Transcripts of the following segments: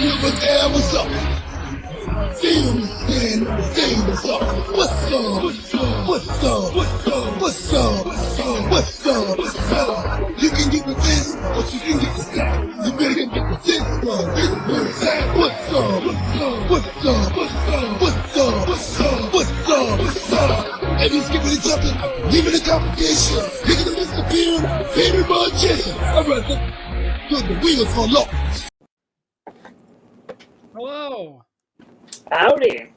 What's up? Feel me, stand up, stand us up. What's up? What's up? What's up? What's up? What's up? What's up? What's up? You can get with this, but you can get with that. You better get with this one. This one's that. What's up? What's up? What's up? What's up? What's up? What's up? What's up? What's up? Everybody's giving it something, leaving the competition. Making the disappear, baby magician. Alright, good, the wheels fall off. Hello, Howdy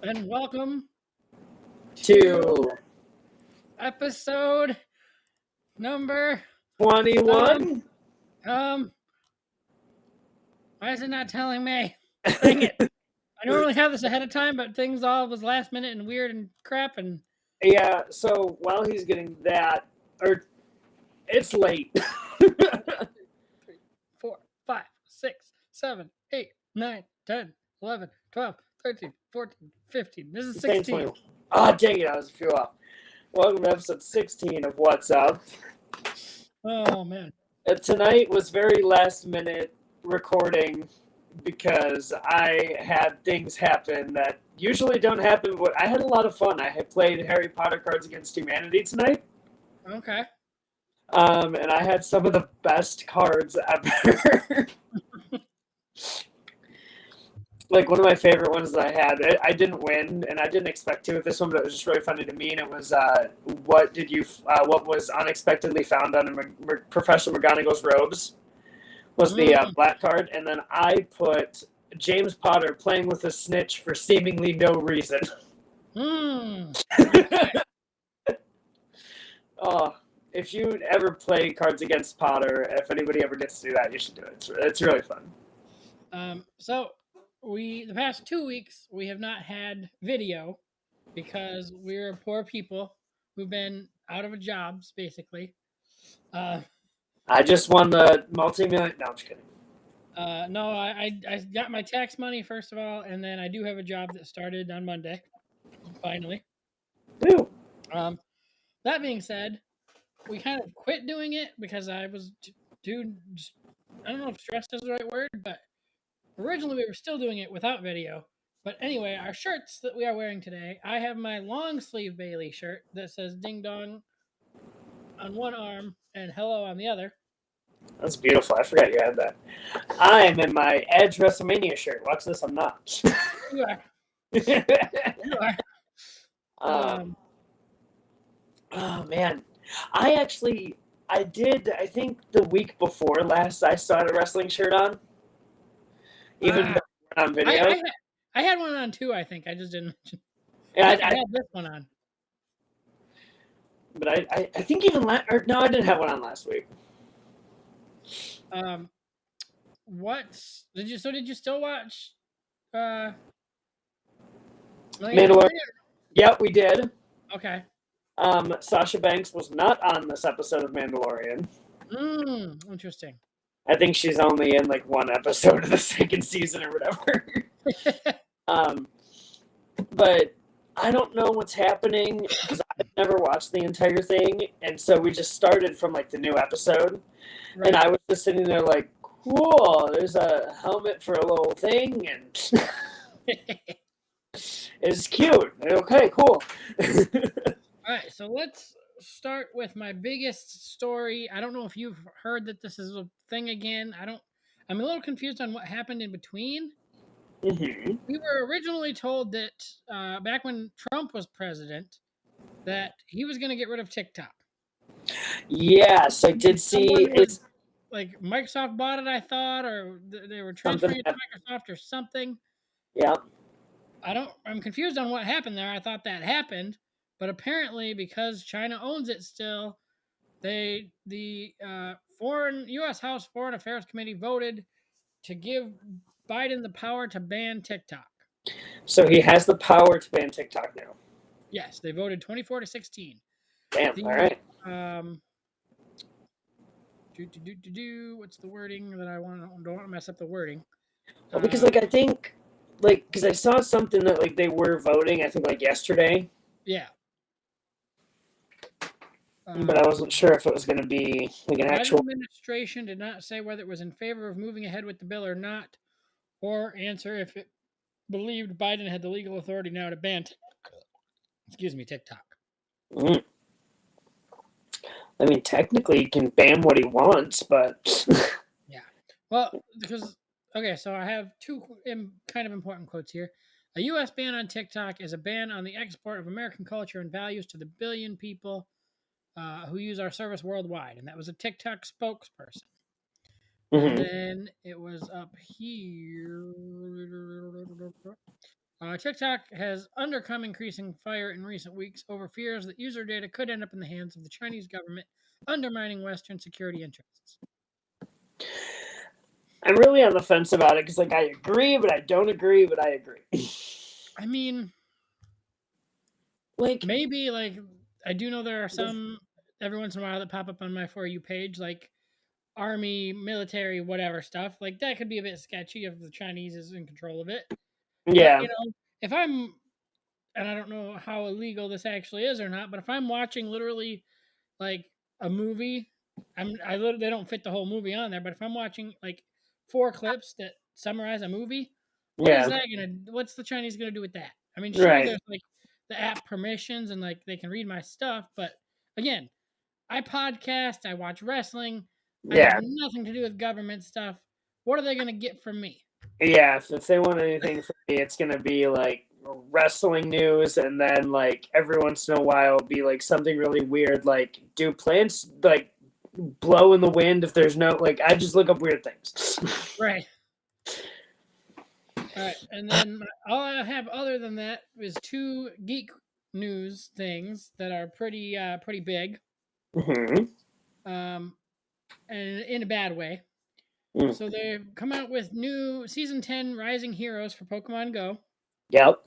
and welcome to episode number 21. why is it not telling me? Dang it. I normally have this ahead of time, but things all was last minute and weird and crap and Yeah, so while he's getting that, or it's late. 3, 4, 5, 6, 7, 8, 9, 10, 11, 12, 13, 14, 15. This is 16. Oh, dang it, I was a few off. Welcome to episode 16 of What's Up. Oh, man. Tonight was very last minute recording because I had things happen that usually don't happen, but I had a lot of fun. I had played Harry Potter Cards Against Humanity tonight. Okay. And I had some of the best cards ever. Like, one of my favorite ones that I had, I didn't win, and I didn't expect to with this one, but it was just really funny to me, and it was, what was unexpectedly found on Professor McGonagall's robes was the black card, and then I put James Potter playing with a snitch for seemingly no reason. Oh, if you ever play Cards Against Potter, if anybody ever gets to do that, you should do it. It's really fun. So the past 2 weeks we have not had video because we're poor people who've been out of jobs basically. I just won the multi-million. No, I'm just kidding. No, I got my tax money first of all, and then I do have a job that started on Monday. Finally. Ew. That being said, we kind of quit doing it because I was too. I don't know if stressed is the right word, but originally we were still doing it without video. But anyway, our shirts that we are wearing today, I have my long sleeve Bailey shirt that says "Ding Dong" on one arm and "Hello" on the other. That's beautiful. I forgot you had that. I'm in my Edge WrestleMania shirt. Watch this. I'm not. You are. You are. Oh man, I think the week before last I saw a wrestling shirt on. Even on video. I had one on too. I think I just didn't mention. Yeah, I had this one on. But I think even no, I didn't have one on last week. What did you? So did you still watch? Mandalorian. Yep, we did. Okay. Sasha Banks was not on this episode of Mandalorian. Interesting. I think she's only in like one episode of the second season or whatever. But I don't know what's happening because I've never watched the entire thing, and so we just started from like the new episode, right. And I was just sitting there like, cool, there's a helmet for a little thing, and it's cute. Okay, cool. All right, so let's start with my biggest story. I don't know if you've heard that this is a thing again. I'm a little confused on what happened in between. Mm-hmm. We were originally told that back when Trump was president, that he was going to get rid of TikTok. Yes, I did see it's like Microsoft bought it, I thought, or they were transferring it to Microsoft or something. Yeah. I'm confused on what happened there. I thought that happened, but apparently because China owns it still, the U.S. House Foreign Affairs Committee voted to give Biden the power to ban TikTok. So he has the power to ban TikTok now. Yes, they voted 24-16. Damn. All right. What's the wording that I want? Don't want to mess up the wording. Well, because I think because I saw something that they were voting. I think yesterday. Yeah. But I wasn't sure if it was going to be an actual. The administration did not say whether it was in favor of moving ahead with the bill or not, or answer if it believed Biden had the legal authority now to ban, TikTok. Mm. I mean, technically, he can ban what he wants, but Yeah. Well, because okay, so I have two kind of important quotes here. A U.S. ban on TikTok is a ban on the export of American culture and values to the billion people who use our service worldwide, and that was a TikTok spokesperson. And Mhm. then it was up here. TikTok has undercome increasing fire in recent weeks over fears that user data could end up in the hands of the Chinese government, undermining Western security interests. I'm really on the fence about it because, like, I agree, but I don't agree, but I agree. I mean, Like, maybe like I do know there are some every once in a while that pop up on my For You page, like army, military, whatever stuff. Like that could be a bit sketchy if the Chinese is in control of it. But yeah, you know, if I'm and I don't know how illegal this actually is or not, but if I'm watching literally like a movie, they don't fit the whole movie on there, but if I'm watching like 4 clips that summarize a movie, yeah, what's the Chinese gonna do with that? I mean, sure, right, there's like the app permissions and like they can read my stuff, but again, I podcast, I watch wrestling, I have yeah, nothing to do with government stuff. What are they gonna get from me? yeah. If they want anything from me, it's gonna be like wrestling news, and then like every once in a while, it'll be like something really weird, like do plants like blow in the wind if there's no like? I just look up weird things. Right. All right, and then all I have other than that is 2 geek news things that are pretty big, hmm um, and in a bad way. mm. So they've come out with new season 10 Rising Heroes for Pokemon Go. Yep.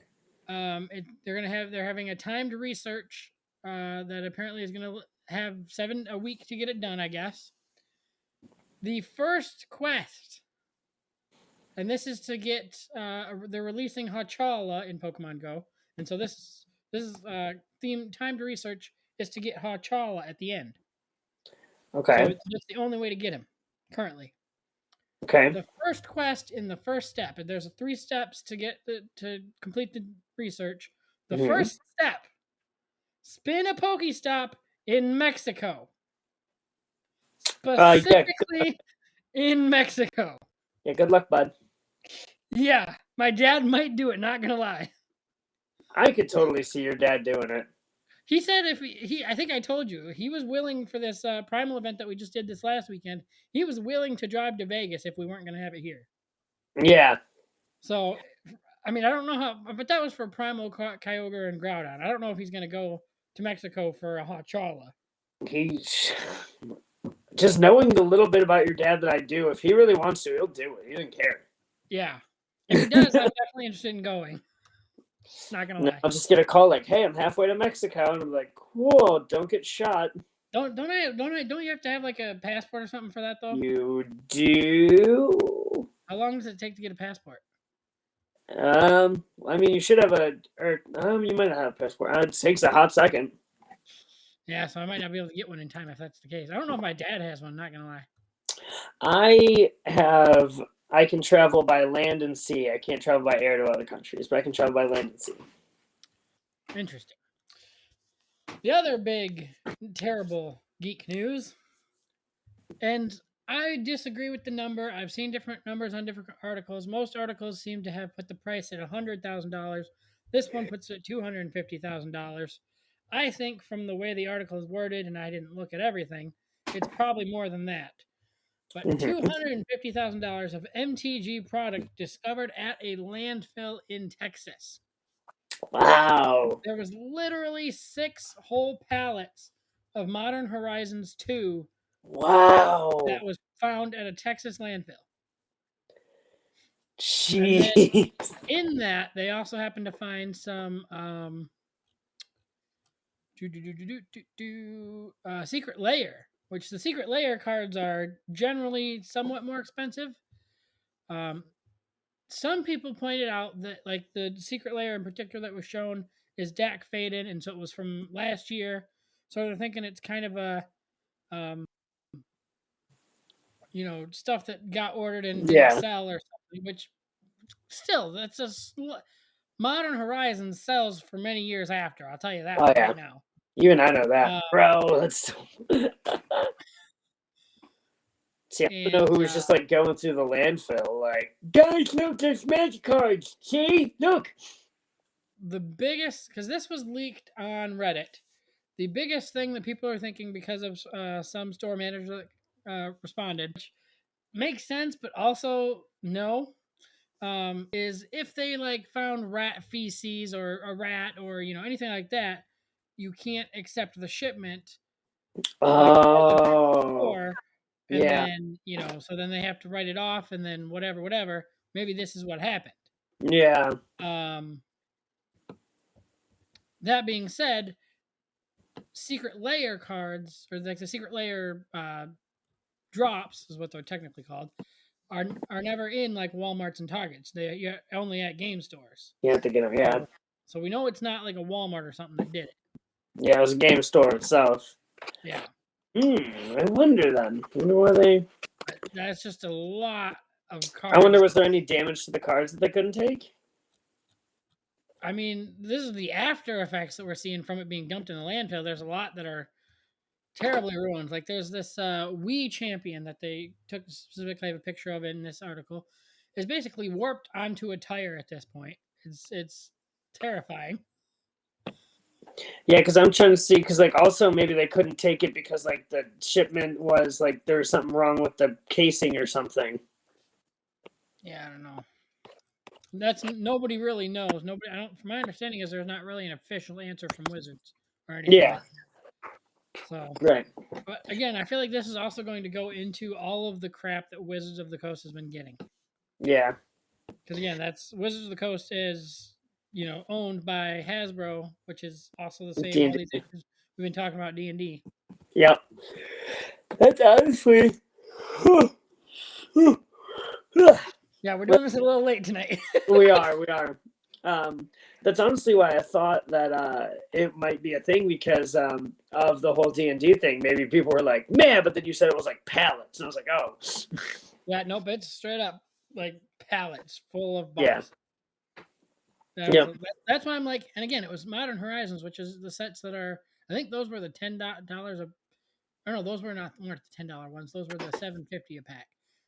They're having a timed research that apparently is gonna have a week to get it done, I guess. The first quest, and this is to get they're releasing Hachala in Pokemon Go, and so this is theme timed research is to get Hachala at the end. So Okay. that's the only way to get him currently. Okay. The first quest in the first step, and there's 3 steps to complete the research. The hmm first step: spin a Pokestop in Mexico, Yeah. specifically in Mexico. Yeah. Good luck, bud. Yeah, my dad might do it. Not gonna lie. I could totally see your dad doing it. He said if I think I told you he was willing for this primal event that we just did this last weekend. He was willing to drive to Vegas if we weren't going to have it here. Yeah. So, I mean, I don't know how, but that was for primal Kyogre and Groudon. I don't know if he's going to go to Mexico for a Hachala. He's just knowing the little bit about your dad that I do. If he really wants to, he'll do it. He doesn't care. Yeah, if he does, I'm definitely interested in going. Not gonna No, lie. I'll just get a call like, "Hey, I'm halfway to Mexico," and I'm like, "Cool, don't get shot." Don't you have to have like a passport or something for that though? You do. How long does it take to get a passport? I mean, you should have you might not have a passport. It takes a hot second. Yeah, so I might not be able to get one in time if that's the case. I don't know if my dad has one. Not gonna lie. I can travel by land and sea. I can't travel by air to other countries, but I can travel by land and sea. Interesting. The other big, terrible geek news, and I disagree with the number. I've seen different numbers on different articles. Most articles seem to have put the price at $100,000. This one puts it at $250,000. I think from the way the article is worded, and I didn't look at everything, it's probably more than that. But Mhm. $250,000 of MTG product discovered at a landfill in Texas. Wow. There was literally 6 whole pallets of Modern Horizons 2 that Wow. was found at a Texas landfill. And then Jeez. in that, they also happened to find some Secret Layer, which the Secret Layer cards are generally somewhat more expensive. Um, some people pointed out that like the Secret Layer in particular that was shown is Dak Faden, and so it was from last year. So they're thinking it's kind of a um, stuff that got ordered and didn't Yeah. sell or something, which still, that's Modern Horizons sells for many years after. I'll tell you that Oh, yeah. right now. You and I know that, bro. That's. See, I don't know who was just like going through the landfill, like, guys, look, there's magic cards. See, look. The biggest, because this was leaked on Reddit, the biggest thing that people are thinking because of some store manager that responded, which makes sense, but also no, is if they like found rat feces or a rat or anything like that, you can't accept the shipment. Oh, and yeah, then so then they have to write it off, and then whatever. Maybe this is what happened. yeah. That being said, secret layer cards, or like the secret layer drops is what they're technically called, are never in like Walmarts and Targets. You're only at game stores. You have to get them. Yeah, So we know it's not like a Walmart or something that did it. yeah. It was a game store itself. Yeah. I wonder then. I wonder why they. That's just a lot of cards. I wonder, was there any damage to the cards that they couldn't take? I mean, this is the after effects that we're seeing from it being dumped in the landfill. There's a lot that are terribly ruined. Like there's this Wii champion that they took specifically have a picture of in this article. Is basically warped onto a tire at this point. It's terrifying. Yeah, because I'm trying to see, because like also maybe they couldn't take it because like the shipment was like there was something wrong with the casing or something. Yeah, I don't know. That's nobody really knows. Nobody. I don't. From my understanding, is there's not really an official answer from Wizards or anything. Yeah. Like that. So Right. But again, I feel like this is also going to go into all of the crap that Wizards of the Coast has been getting. Yeah. Because again, that's Wizards of the Coast is owned by Hasbro, which is also the same. D&D. All these we've been talking about D&D. Yep. That's honestly. Yeah, we're doing this a little late tonight. We are. That's honestly why I thought that it might be a thing, because of the whole D&D thing. Maybe people were like, man, but then you said it was like pallets, and I was like, oh. Yeah, nope, it's straight up like pallets full of Yeah. boxes. That's why I'm like, and again, it was Modern Horizons, which is the sets that are, I think those were the $10 a. Or no, those weren't the $10 ones. Those were the $7.50 a pack,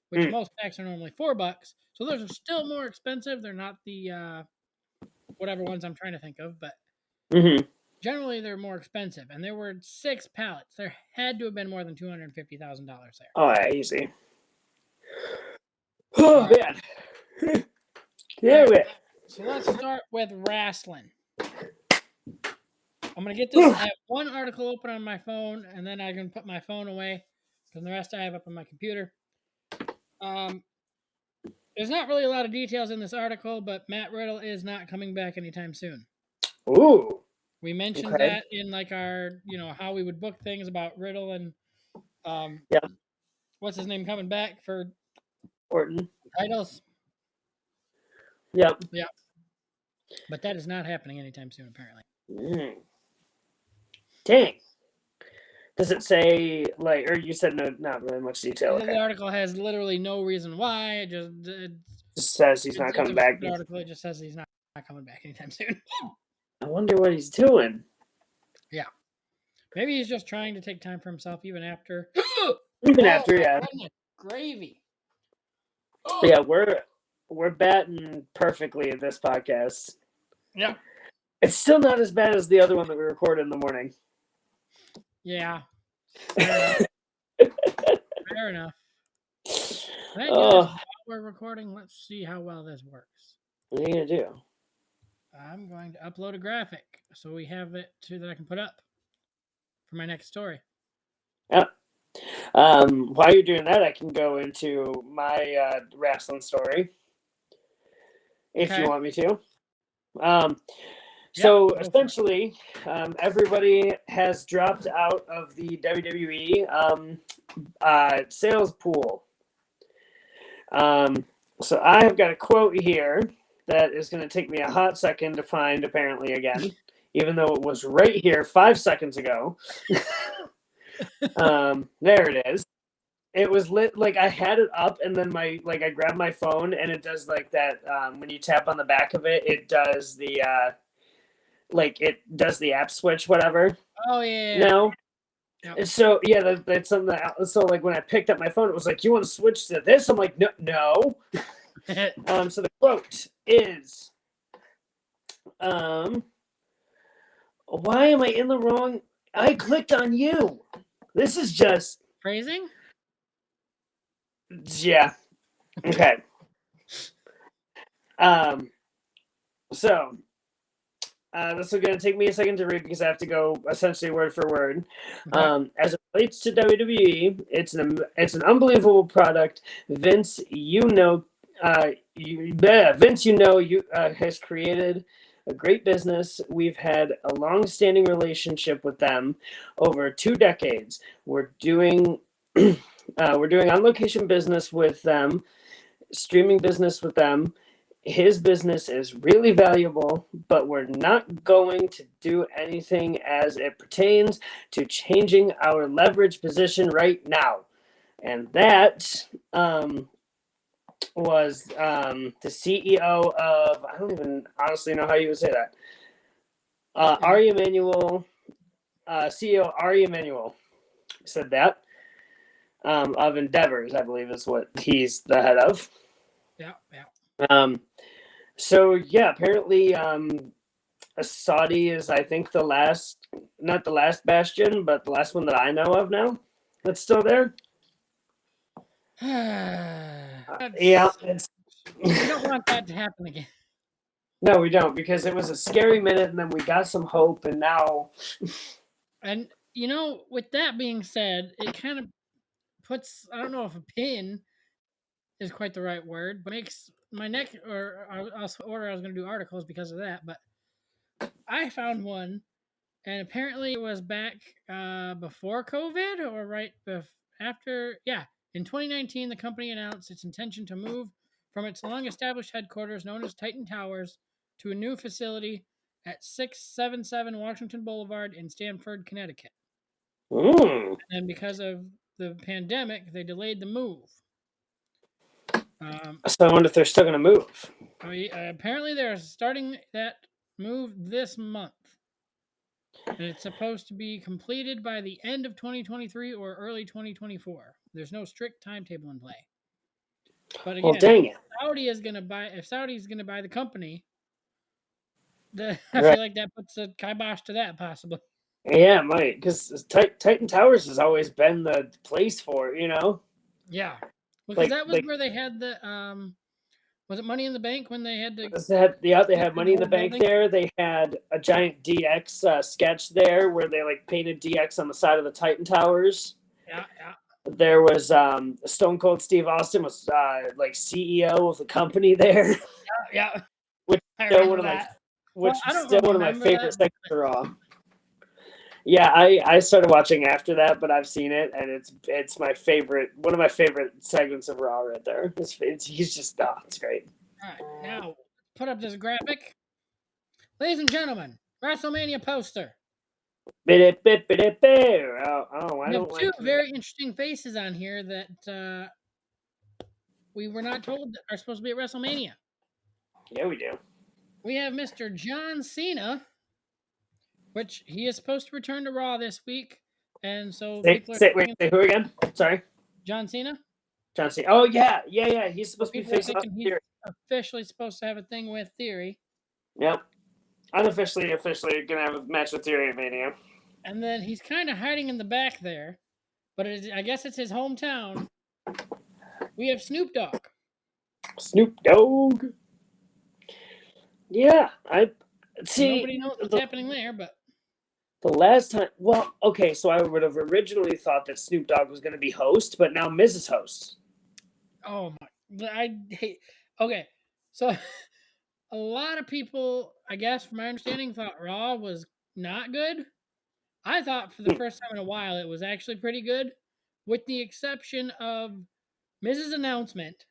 which most packs are normally $4. So those are still more expensive. They're not the whatever ones I'm trying to think of, but generally they're more expensive. And there were 6 pallets. There had to have been more than $250,000 there. Oh, yeah, easy. Oh, man. Yeah, right. So let's start with wrestling. I'm going to get this. I have one article open on my phone, and then I can put my phone away, because the rest I have up on my computer. There's not really a lot of details in this article, but Matt Riddle is not coming back anytime soon. Ooh. We mentioned that in like our, how we would book things about Riddle and what's his name coming back for Orton titles. Yep. Yeah. But that is not happening anytime soon, apparently. Dang. Does it say, like, or you said no, not really much detail? The article has literally no reason why. It just says he's not coming back. The article, it just says he's not coming back anytime soon. I wonder what he's doing. Yeah. Maybe he's just trying to take time for himself even after. Yeah. Gravy. Yeah, we're batting perfectly at this podcast. Yeah. It's still not as bad as the other one that we recorded in the morning. Yeah. Fair enough. Right, while we're recording, let's see how well this works. What are you going to do? I'm going to upload a graphic so we have it that I can put up for my next story. Yeah. While you're doing that, I can go into my wrestling story if you want me to. So essentially, everybody has dropped out of the WWE sales pool. So I have got a quote here that is going to take me a hot second to find, apparently, again, even though it was right here 5 seconds ago. There it is. It was lit like I had it up, and then I grabbed my phone, and it does like that when you tap on the back of it, it does the app switch, whatever. Oh yeah. No. Yep. And so yeah, that's something so like when I picked up my phone, it was like, you want to switch to this? I'm like, no. So the quote is why am I in the wrong? I clicked on you. This is just Phrasing? yeah. Okay. So this is going to take me a second to read because I have to go essentially word for word. Okay. As it relates to WWE, it's an unbelievable product. Vince, has created a great business. We've had a long-standing relationship with them over 2 decades. We're doing on-location business with them, streaming business with them. His business is really valuable, but we're not going to do anything as it pertains to changing our leverage position right now. And that was the CEO of, I don't even honestly know how you would say that. Ari Emanuel, CEO Ari Emanuel said that. Of Endeavors, I believe is what he's the head of. Yeah. So yeah, apparently Saudi is, I think, not the last bastion, but the last one that I know of now that's still there. Yeah, We don't want that to happen again. No, we don't, because it was a scary minute, and then we got some hope, and now. And with that being said, it kind of puts, I don't know if a pin is quite the right word, but makes my neck, or I was going to do articles because of that, but I found one, and apparently it was back before COVID or after. Yeah, in 2019, the company announced its intention to move from its long-established headquarters, known as Titan Towers, to a new facility at 677 Washington Boulevard in Stamford, Connecticut. And because of the pandemic, they delayed the move. So I wonder if they're still going to move. Apparently, they're starting that move this month. And it's supposed to be completed by the end of 2023 or early 2024. There's no strict timetable in play. But again, Well, dang it. if Saudi's going to buy the company, I Right. feel like that puts a kibosh to that possibly. Yeah, it might, because Titan Towers has always been the place for it, Yeah. Because that was like where they had the was it Money in the Bank when they had to they had Money in the Bank there. They had a giant DX sketch there where they painted DX on the side of the Titan Towers. Yeah. There was Stone Cold Steve Austin was CEO of the company there. Yeah. Which I still remember that. Which I is don't still one of my favorite segments of Raw. Yeah, I started watching after that, but I've seen it, and it's my favorite, one of my favorite segments of Raw right there. He's just, it's great. All right, now put up this graphic. Ladies and gentlemen, WrestleMania poster. I We have don't two like very interesting faces on here that we were not told are supposed to be at WrestleMania. Yeah, we do. We have Mr. John Cena, which he is supposed to return to Raw this week, and so Say who again? Sorry, John Cena. John Cena. Oh yeah. He's supposed to be People are facing thinking he's Theory. officially supposed to have a thing with Theory. Yep. Unofficially, gonna have a match with Theory at Mania. And then he's kind of hiding in the back there, but I guess it's his hometown. We have Snoop Dogg. Snoop Dogg. Yeah, I see. Nobody knows what's happening there, but the last time, well, okay, so I would have originally thought that Snoop Dogg was going to be host, but now Miz is host. Oh my! I hate. Okay, so a lot of people, I guess, from my understanding, thought Raw was not good. I thought for the first time in a while it was actually pretty good, with the exception of Miz's announcement,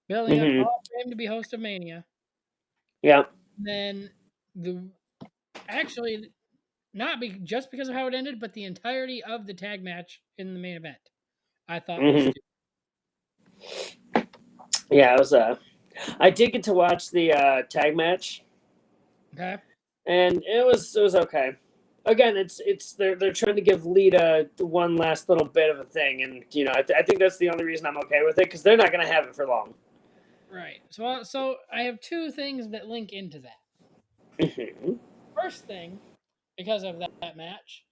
building up all for him to be host of Mania. Yeah. Then actually not just because of how it ended, but the entirety of the tag match in the main event. I thought was stupid. Yeah, it was. I did get to watch the tag match, Okay. and it was okay. Again, it's they're trying to give Lita one last little bit of a thing, and I think that's the only reason I'm okay with it, because they're not going to have it for long. Right. So I have two things that link into that. First thing, because of that match,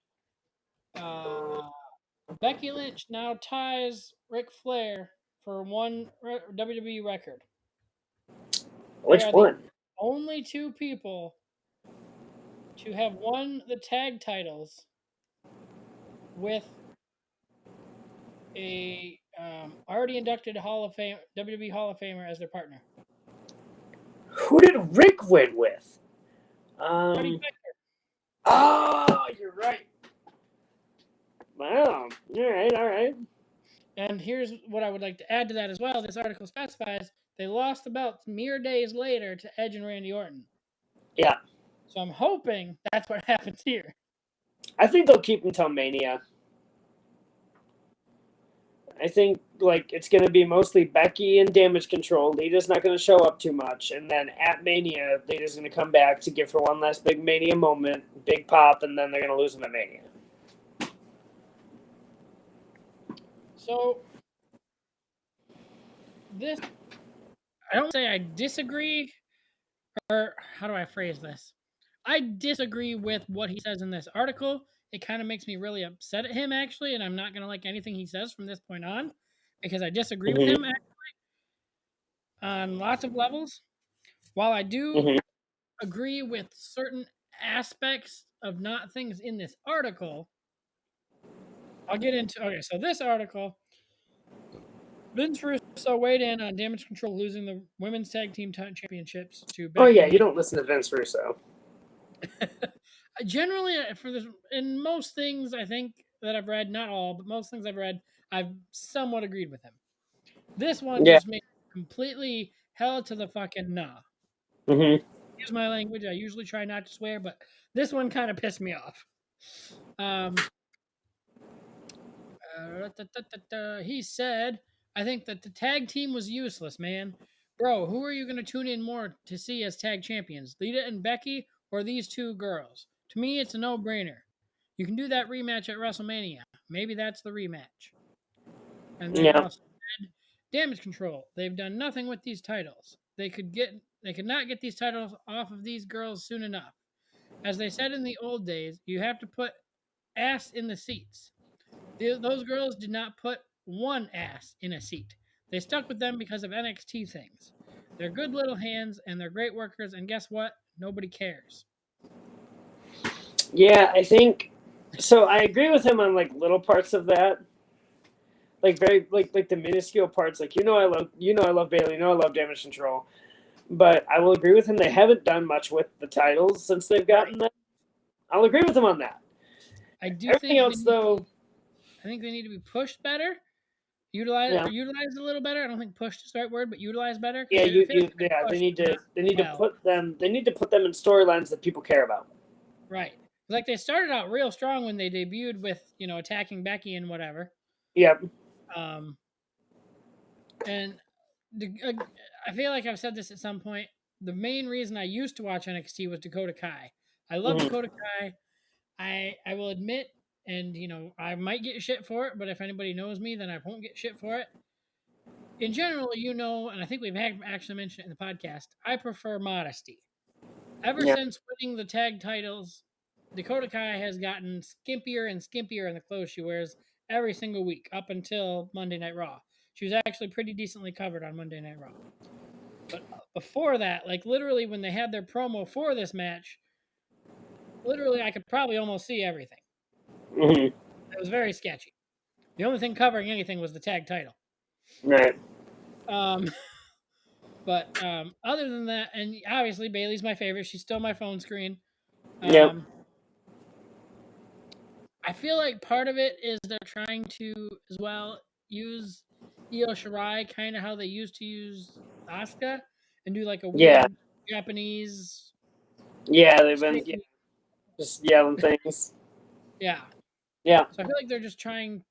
Becky Lynch now ties Ric Flair for one WWE record. They Which are the one? only two people to have won the tag titles with a already inducted Hall of Fame WWE Hall of Famer as their partner. Who did Rick win with? Buddy Becker. Oh, you're right. Wow. All right. And here's what I would like to add to that as well. This article specifies they lost the belts mere days later to Edge and Randy Orton. Yeah. So I'm hoping that's what happens here. I think they'll keep until Mania. I think it's going to be mostly Becky and Damage Control. Lita's not going to show up too much, and then at Mania, Lita's going to come back to give her one last big Mania moment, big pop, and then they're going to lose them at Mania. So this, I don't say I disagree, or how do I phrase this? I disagree with what he says in this article. It kind of makes me really upset at him, actually, and I'm not going to like anything he says from this point on because I disagree with him on lots of levels. While I do agree with certain aspects of not things in this article, I'll get into. Okay, so this article, Vince Russo weighed in on Damage Control losing the women's tag team championships to Becky. Oh yeah, you don't listen to Vince Russo. Generally, in most things I think that I've read, not all, but most things I've read, I've somewhat agreed with him. This one just made completely hell to the fucking nah. Use my language. I usually try not to swear, but this one kind of pissed me off. He said, I think that the tag team was useless, man. Bro, who are you going to tune in more to see as tag champions? Lita and Becky or these two girls? To me, it's a no-brainer. You can do that rematch at WrestleMania. Maybe that's the rematch. And then he also said, Damage Control. They've done nothing with these titles. They could not get these titles off of these girls soon enough. As they said in the old days, you have to put ass in the seats. Those girls did not put one ass in a seat. They stuck with them because of NXT things. They're good little hands and they're great workers, and guess what? Nobody cares. Yeah, I think so. I agree with him on little parts of that, very the minuscule parts. I love Bailey, I love Damage Control, but I will agree with him. They haven't done much with the titles since they've gotten them. I'll agree with him on that. I do Everything think else, though, I think they need to be pushed better, utilized a little better. I don't think pushed is the right word, but utilized better. Yeah, they need to put them in storylines that people care about. Right. Like they started out real strong when they debuted with, attacking Becky and whatever. Yep. And I feel like I've said this at some point. The main reason I used to watch NXT was Dakota Kai. I love Dakota Kai. I will admit, and I might get shit for it, but if anybody knows me, then I won't get shit for it. In general, and I think we've actually mentioned it in the podcast, I prefer modesty. Ever since winning the tag titles, Dakota Kai has gotten skimpier and skimpier in the clothes she wears every single week up until Monday Night Raw. She was actually pretty decently covered on Monday Night Raw. But before that, literally when they had their promo for this match, literally I could probably almost see everything. It was very sketchy. The only thing covering anything was the tag title. Right. But other than that, and obviously Bailey's my favorite. She's still my phone screen. Yep. I feel like part of it is they're trying to as well use Io Shirai, kind of how they used to use Asuka, and do a weird Japanese. Yeah, they've been just yelling things. Yeah. Yeah. So I feel like they're just trying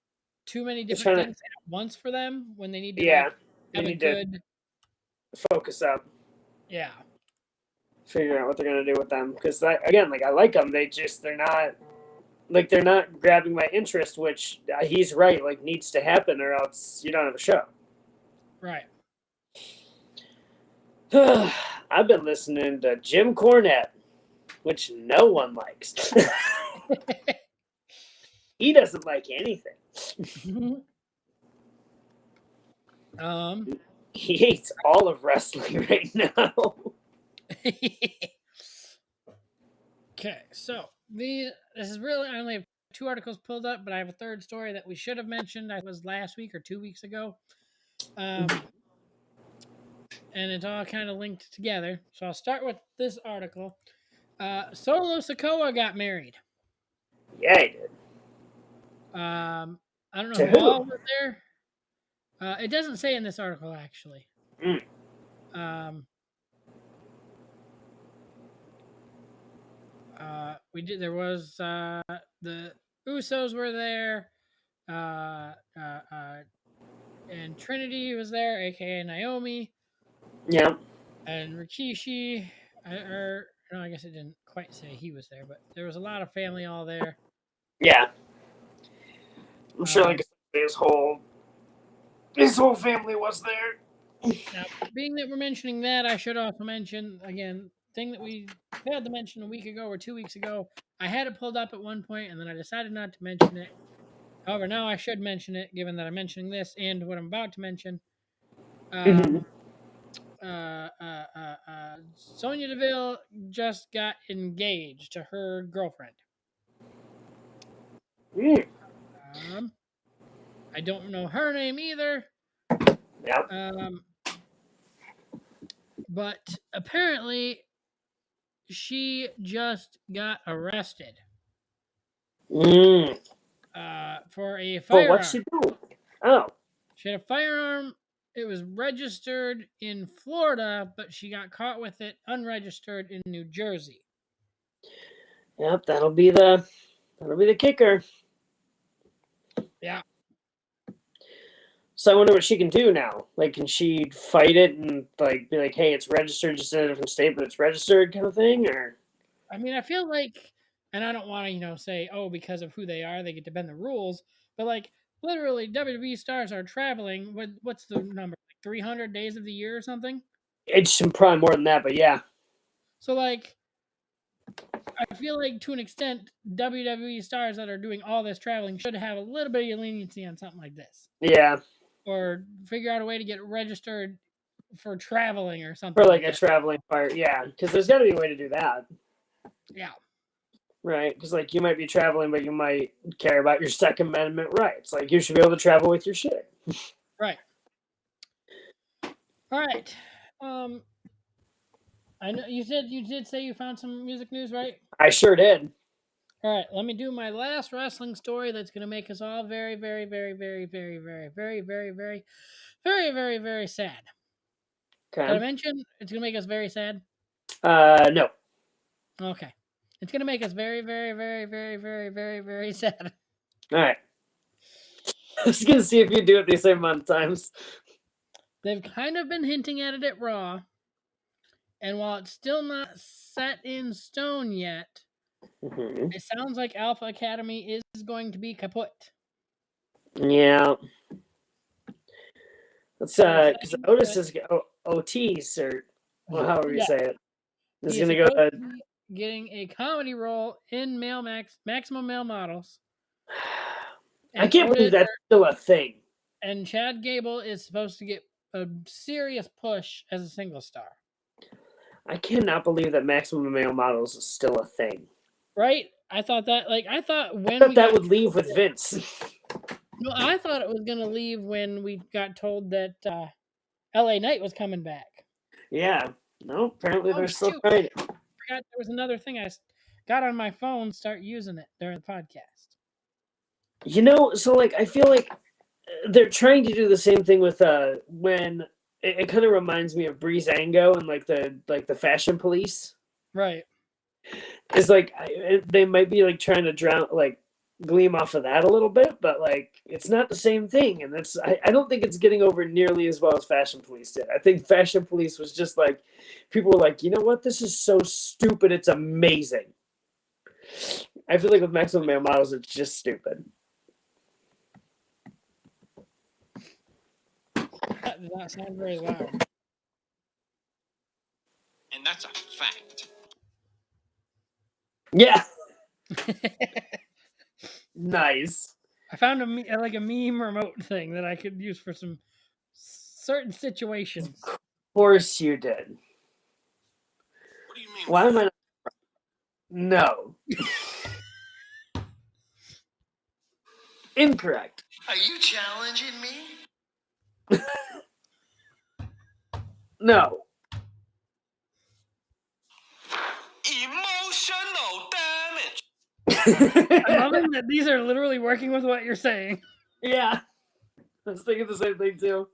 too many They're different trying things at once for them when they need to yeah, they have a need to good focus up, yeah. figure out what they're gonna do with them. Because again, like I like them, they're not grabbing my interest, which he's right, like needs to happen, or else you don't have a show. Right. I've been listening to Jim Cornette, which no one likes. He doesn't like anything. um He hates all of wrestling right now. Okay, so this is really I only have 2 articles pulled up, but I have a third story that we should have mentioned. I was last week or 2 weeks ago. And it's all kind of linked together. So I'll start with this article. Solo Sikoa got married. Yeah, he did. I don't know To who who? all was there. It doesn't say in this article actually. Mm. Um, we did. There was the Usos were there. Uh, uh, uh, and Trinity was there, aka Naomi, Yeah. and Rikishi. Or no, I guess it didn't quite say he was there, but there was a lot of family all there. Yeah. I'm sure, like Um, his whole family was there. Now, being that we're mentioning that, I should also mention again thing that we failed to mention a week ago or 2 weeks ago. I had it pulled up at one point, and then I decided not to mention it. However, now I should mention it, given that I'm mentioning this and what I'm about to mention. Mm-hmm. Sonya Deville just got engaged to her girlfriend. Mm. I don't know her name either. Yep. But apparently she just got arrested Mm. for a Well, what's firearm. she doing? Oh. She had a firearm. It was registered in Florida, but she got caught with it unregistered in New Jersey. Yep, that'll be the kicker. Yeah. So I wonder what she can do now. Like, can she fight it and like be like, "Hey, it's registered just in a different state, but it's registered," kind of thing? Or I mean, I feel like, and I don't want to, say, oh, because of who they are, they get to bend the rules. But like, literally, WWE stars are traveling. What's the number? Like 300 days of the year or something. it's probably more than that, but yeah. So like, I feel like to an extent, WWE stars that are doing all this traveling should have a little bit of leniency on something like this. Yeah. Or figure out a way to get registered for traveling or something For like like a that. traveling part, yeah. Because there's got to be a way to do that. Yeah. Right, because like you might be traveling, but you might care about your Second Amendment rights. Like you should be able to travel with your shit. Right. All right. I know you did say you found some music news, right? I sure did. All right. Let me do my last wrestling story that's going to make us all very, very, very, very, very, very, very, very, very, very, very, very sad. Did I Okay. mention it's going to make us very sad? No. Okay. It's going to make us very, very, very, very, very, very, very sad. All right. I was gonna see if you do it the same amount of times. They've kind of been hinting at it at Raw, and while it's still not set in stone yet, Mm-hmm. it sounds like Alpha Academy is going to be kaput. Yeah. Let's because Otis is Otis or well, however you say it. Is He is gonna go. supposed to be getting a comedy role in Maximum Male Models. I can't believe that's still a thing. And Chad Gable is supposed to get a serious push as a single star. I cannot believe that Maximum Male Models is still a thing. Right? I thought that would leave with Vince. No, I thought it was gonna leave when we got told that LA Knight was coming back. Yeah. No, apparently they're still trying. I forgot there was another thing I got on my phone, start using it during the podcast. So like I feel like they're trying to do the same thing with when it kind of reminds me of Breezango and like the Fashion Police. Right. It's like they might be like trying to drown like gleam off of that a little bit, but like it's not the same thing. And I don't think it's getting over nearly as well as Fashion Police did. I think Fashion Police was just like, people were like, you know what? This is so stupid. It's amazing. I feel like with Maximum Male Models, it's just stupid. That does not sound very loud. And that's a fact. Yeah. Nice. I found a meme remote thing that I could use for some certain situations. Of course you did. What do you mean? Why am I not? No. Incorrect. Are you challenging me? No. Emotional damage. I'm loving that these are literally working with what you're saying. Yeah. I was thinking the same thing too.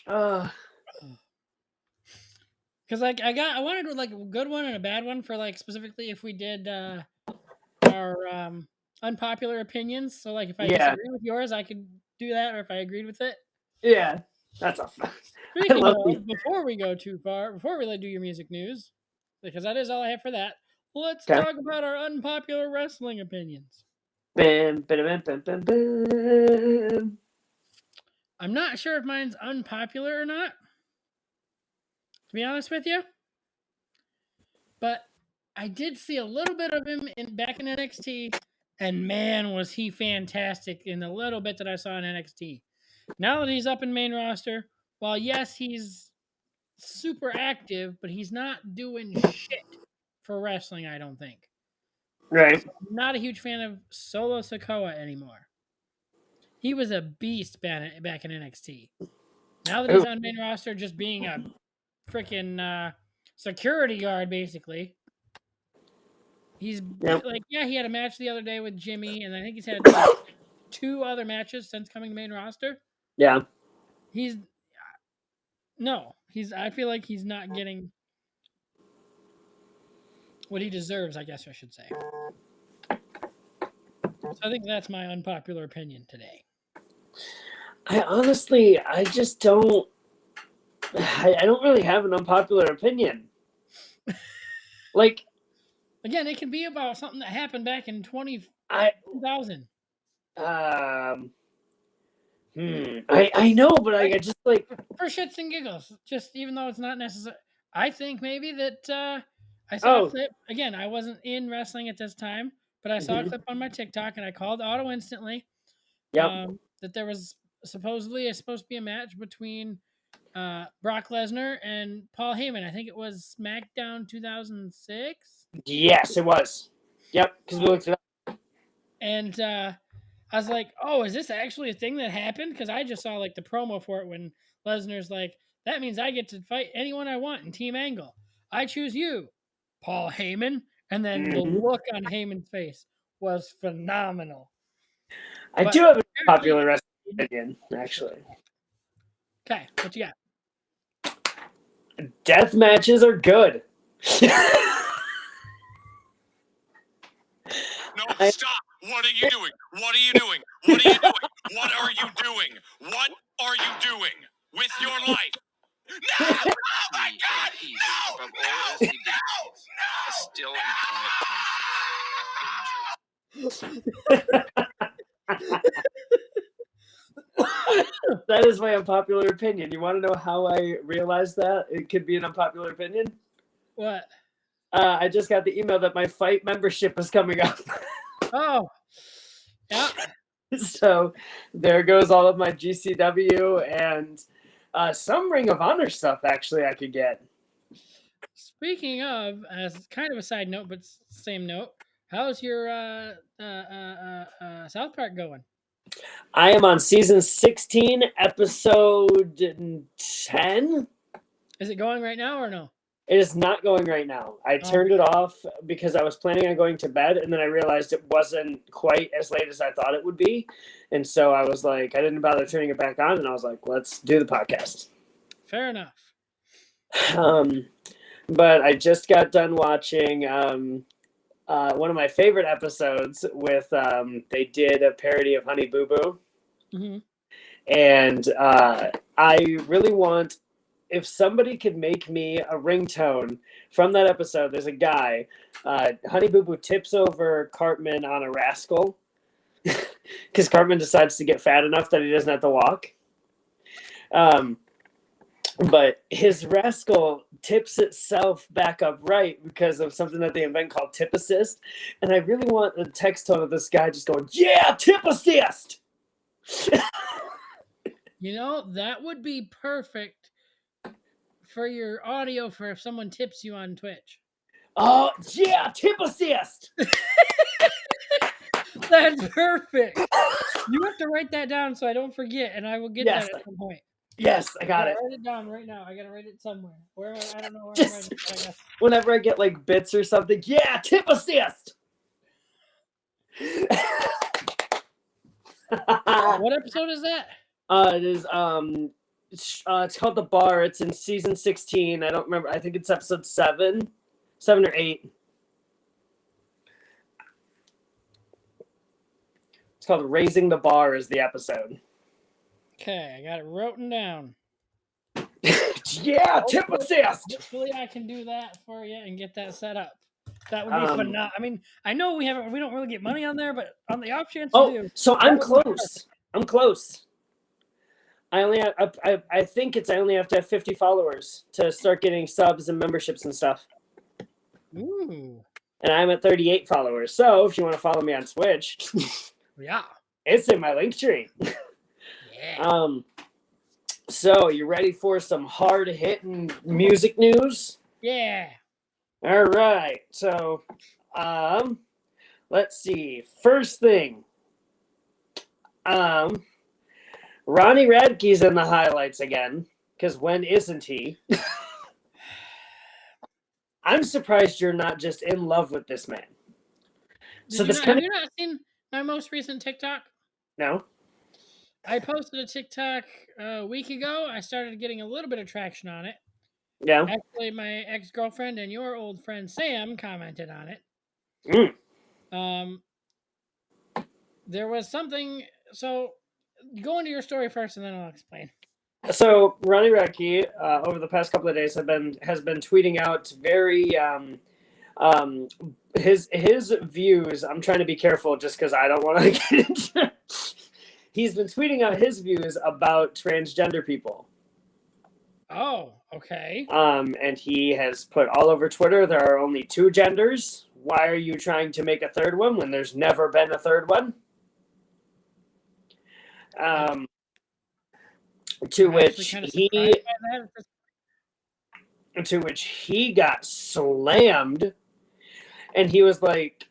Because like I wanted like a good one and a bad one for like specifically if we did our unpopular opinions. So like if I disagree with yours, I could do that, or if I agreed with it. Yeah. That's a fact. Speaking love of, these. before we go too far, before we do your music news, because that is all I have for that, let's Okay. talk about our unpopular wrestling opinions. Bam, bam, bam, bam, bam. I'm not sure if mine's unpopular or not, to be honest with you. But I did see a little bit of him back in NXT, and man, was he fantastic in the little bit that I saw in NXT. Now that he's up in main roster, while yes, he's super active, but he's not doing shit for wrestling, I don't think. Right. So I'm not a huge fan of Solo Sikoa anymore. He was a beast back in NXT. Now that he's on main roster, just being a freaking security guard, basically. He's like, yeah, he had a match the other day with Jimmy, and I think he's had like 2 other matches since coming to main roster. Yeah. I feel like he's not getting what he deserves, I guess I should say. So I think that's my unpopular opinion today. I just don't. I don't really have an unpopular opinion. Like, again, it can be about something that happened back in 2000. I know, but I just like for shits and giggles. Just even though it's not necessary, I think maybe that I saw a clip. Again, I wasn't in wrestling at this time, but I saw a clip on my TikTok, and I called auto instantly. That there was supposedly supposed to be a match between Brock Lesnar and Paul Heyman. I think it was SmackDown 2006. Yes, it was. Yep, because we looked it up. And I was like, oh, is this actually a thing that happened? Because I just saw like the promo for it when Lesnar's like, that means I get to fight anyone I want in Team Angle. I choose you, Paul Heyman. And then the look on Heyman's face was phenomenal. I do have a popular wrestling opinion, actually. Okay, what you got? Death matches are good. No, stop. What are you doing? What are you doing? What are you doing? What are you doing? What are you doing with your life? No! Oh my God! No! Above all else, he did a still That is my unpopular opinion. You want to know how I realized that it could be an unpopular opinion? What? I just got the email that my fight membership is coming up. Oh, yeah. So there goes all of my GCW and some Ring of Honor stuff, actually, I could get. Speaking of, as kind of a side note, but same note, how's your South Park going? I am on season 16, episode 10. Is it going right now or no? It is not going right now. I turned it off because I was planning on going to bed, and then I realized it wasn't quite as late as I thought it would be. And so I was like, I didn't bother turning it back on, and I was like, let's do the podcast. Fair enough. But I just got done watching one of my favorite episodes with they did a parody of Honey Boo Boo, Mm-hmm. and I really want if somebody could make me a ringtone from that episode. There's a guy, Honey Boo Boo tips over Cartman on a rascal because Cartman decides to get fat enough that he doesn't have to walk. But his rascal tips itself back up right because of something that they invent called tip assist. And I really want the text tone of this guy just going, yeah, tip assist. You know, that would be perfect for your audio for if someone tips you on Twitch. Oh, yeah, tip assist. That's perfect. You have to write that down so I don't forget, and I will get Yes. that at some point. Yes, I got it. Write it down right now. I gotta write it somewhere. Where I don't know where I'm Just writing it, I guess. whenever I get like bits or something, yeah, tip assist. What episode is that? It is it's called The Bar. It's in season 16. I don't remember. I think it's episode 7 or 8. It's called Raising the Bar is the episode. Okay, I got it written down. Yeah, tip assist. Hopefully I can do that for you and get that set up. That would be phenomenal. I mean, I know we don't really get money on there, but on the off chance we do. So I'm close. I'm close. I only have, I think I only have to have 50 followers to start getting subs and memberships and stuff. Ooh. And I'm at 38 followers. So if you want to follow me on Twitch, yeah, it's in my link tree. Yeah. So you ready for some hard hitting music news? Yeah. All right. So, let's see. First thing, Ronnie Radke's in the highlights again. Because when isn't he? I'm surprised you're not just in love with this man. Have you not seen my most recent TikTok? No. I posted a TikTok a week ago. I started getting a little bit of traction on it. Yeah. Actually, my ex-girlfriend and your old friend Sam commented on it. There was something. So, go into your story first, and then I'll explain. So Ronnie Radke, over the past couple of days, has been tweeting out very his views. I'm trying to be careful just because I don't want to get into. He's been tweeting out his views about transgender people. Oh, okay. And he has put all over Twitter, there are only 2 genders. Why are you trying to make a third one when there's never been a third one? To which he got slammed, and he was like,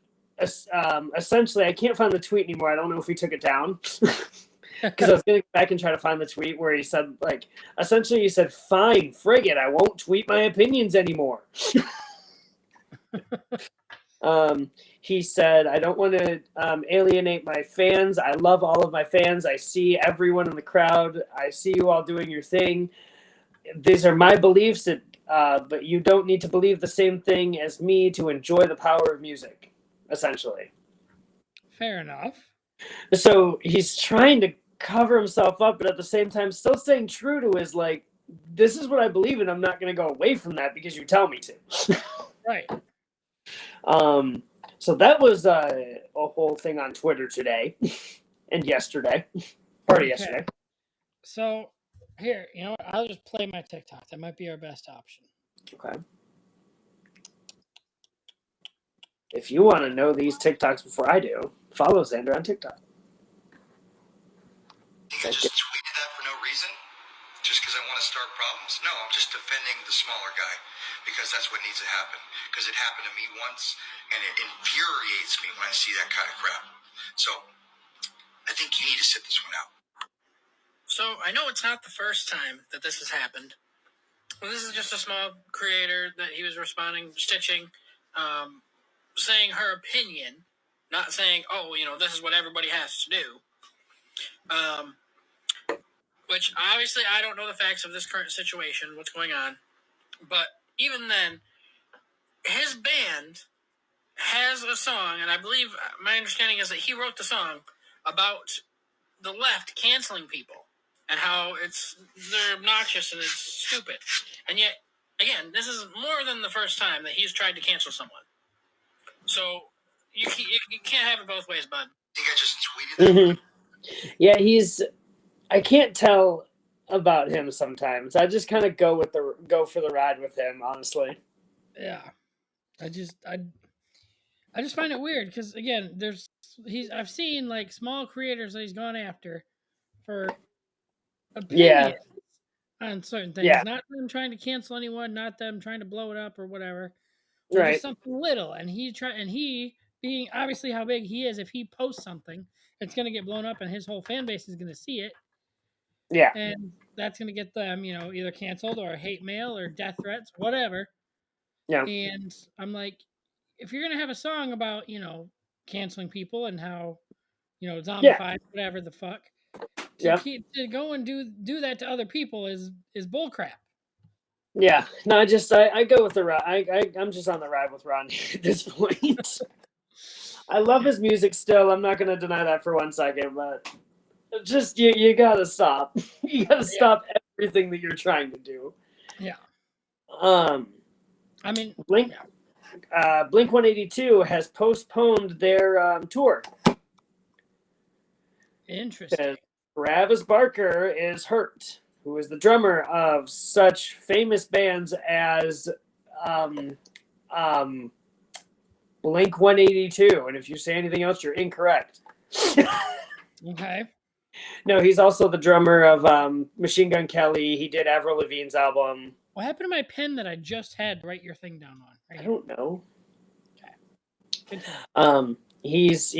essentially, I can't find the tweet anymore. I don't know if he took it down. Because I was going to go back and try to find the tweet where he said, like, essentially he said, fine, frig it, I won't tweet my opinions anymore. He said, I don't want to alienate my fans. I love all of my fans. I see everyone in the crowd. I see you all doing your thing. These are my beliefs, but you don't need to believe the same thing as me to enjoy the power of music, essentially. Fair enough. So he's trying to cover himself up, but at the same time still staying true to his, like, this is what I believe in. I'm not going to go away from that because you tell me to. Right. So that was a whole thing on Twitter today and yesterday. Yesterday. So here, you know what? I'll just play my TikTok. That might be our best option. Okay. If you want to know these TikToks before I do, follow Xander on TikTok. I just tweeted that for no reason? Just because I want to start problems? No, I'm just defending the smaller guy because that's what needs to happen. Because it happened to me once, and it infuriates me when I see that kind of crap. So, I think you need to sit this one out. So, I know it's not the first time that this has happened. Well, this is just a small creator that he was responding, stitching, saying her opinion, not saying, oh, you know, this is what everybody has to do. Which, obviously, I don't know the facts of this current situation, what's going on. But even then, his band has a song, and I believe my understanding is that he wrote the song about the left canceling people and how they're obnoxious and it's stupid. And yet, again, this is more than the first time that he's tried to cancel someone. So you can't have it both ways, bud. I think I just tweeted that. Yeah, I can't tell about him sometimes. I just kind of go for the ride with him, honestly. Yeah. I just find it weird because again, I've seen like small creators that he's gone after for opinions on certain things, Yeah. not them trying to cancel anyone, not them trying to blow it up or whatever, or Right. just something little. And he being obviously how big he is, if he posts something, it's gonna get blown up, and his whole fan base is gonna see it, Yeah. and that's gonna get them, either canceled or hate mail or death threats, whatever. Yeah. And I'm like, if you're gonna have a song about canceling people and how zombified whatever the fuck, to go and do that to other people is bullcrap. Yeah. No, I go with the ride. I'm just on the ride with Ronnie at this point. I love his music still. I'm not gonna deny that for 1 second, but just you gotta stop. You gotta stop everything that you're trying to do. Yeah. I mean, Blink 182 has postponed their tour. Interesting. Travis Barker is hurt, who is the drummer of such famous bands as Blink 182. And if you say anything else, you're incorrect. Okay. No, he's also the drummer of Machine Gun Kelly. He did Avril Lavigne's album. What happened to my pen that I just had to write your thing down on? I don't know. Okay. He's